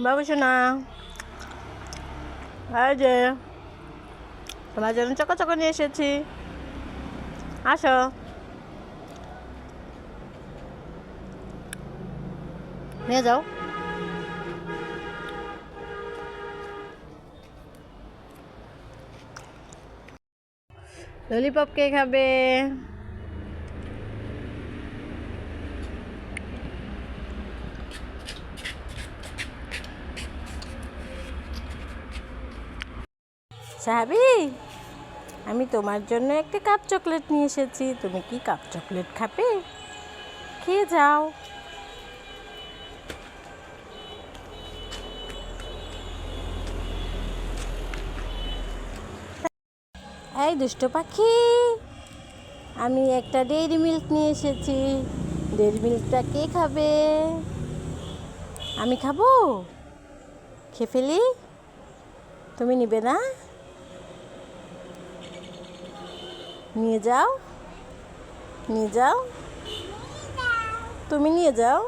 বাবু শোনা, এই যে তোমার জন্য চকো নিয়ে এসেছি, আসো। নিয়ে যাও। ললিপপ কে খাবে? সাহাবি, আমি তোমার জন্য একটা কাপ চকলেট নিয়ে এসেছি। তুমি কি কাপ চকলেট খাবে? খেয়ে যাও। এই দুষ্ট পাখি, আমি একটা ডেইরি মিল্ক নিয়ে এসেছি। ডেইরি মিল্কটা কে খাবে? আমি খাবো? খেয়ে ফেলি? তুমি নিবে না? নিয়ে যাও, নিয়ে যাও, তুমি নিয়ে যাও।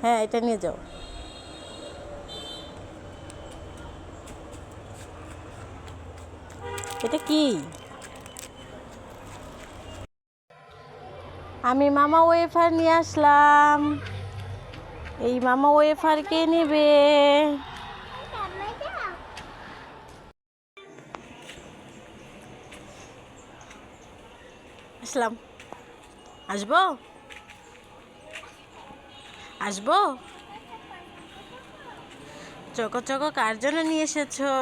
হ্যাঁ, এটা নিয়ে যাও। এটা কি? আমি মামা ওয়েফার নিয়ে আসলাম। এই মামা ওয়েফার কে নেবে? আসলাম। আসবো? আসবো? চকো কার জন্য নিয়ে এসেছো?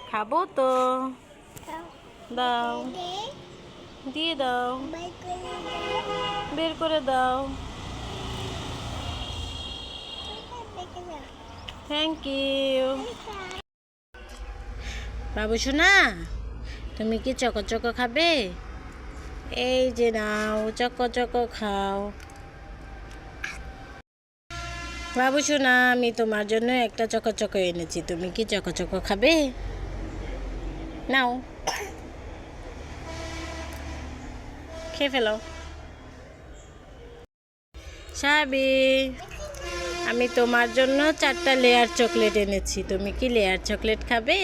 খাবো তো। দাও, দিয়ে দাও, বের করে দাও। Thank you. বাবু সোনা, তুমি কি চকো খাবে? এই যে নাও, চকো খাও। বাবু সোনা, আমি তোমার জন্য একটা চকো এনেছি। তুমি কি চকো খাবে? নাও, খেয়ে ফেলো। সাবি, আমি তোমার জন্য 4টা লেয়ার চকলেট এনেছি। তুমি কি লেয়ার চকলেট খাবে?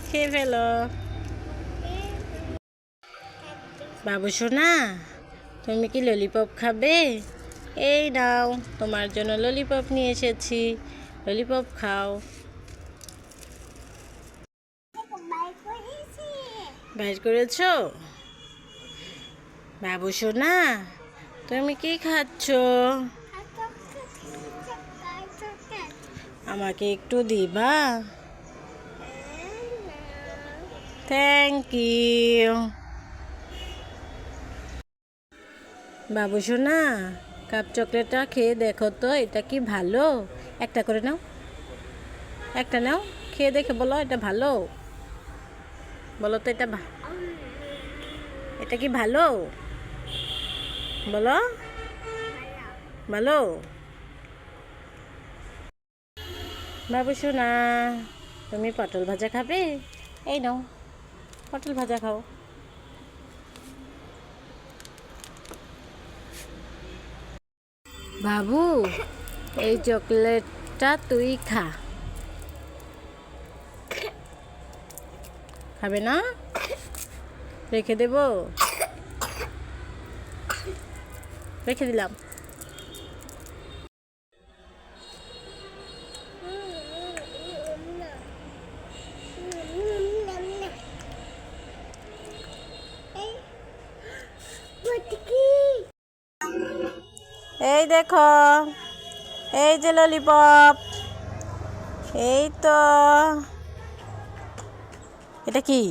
খেয়ে ফেলো। বাবু সোনা, তুমি কি ললিপপ খাবে? এই নাও, তোমার জন্য ললিপপ নিয়ে এসেছি। ললিপপ খাও। বাইর করেছো? বাবু সোনা, তুমি কি খাচ্ছ? আমাকে একটু দিবা? Thank you. বাবু সোনা, কাপ চকলেটটা খেয়ে দেখো তো, এটা কি ভালো? একটা করে নাও, একটা নাও, খেয়ে দেখে বলো এটা ভালো। বলো তো এটা কি ভালো? বলো ভালো। বাবু সোনা, তুমি পটল ভাজা খাবে? এই নাও, পটল ভাজা খাও। বাবু, এই চকলেটটা তুই খা। খাবে না? রেখে দেব? রেখে দিলাম। এই দেখো, এই যে ললিপপ। এই তো। এটা কি?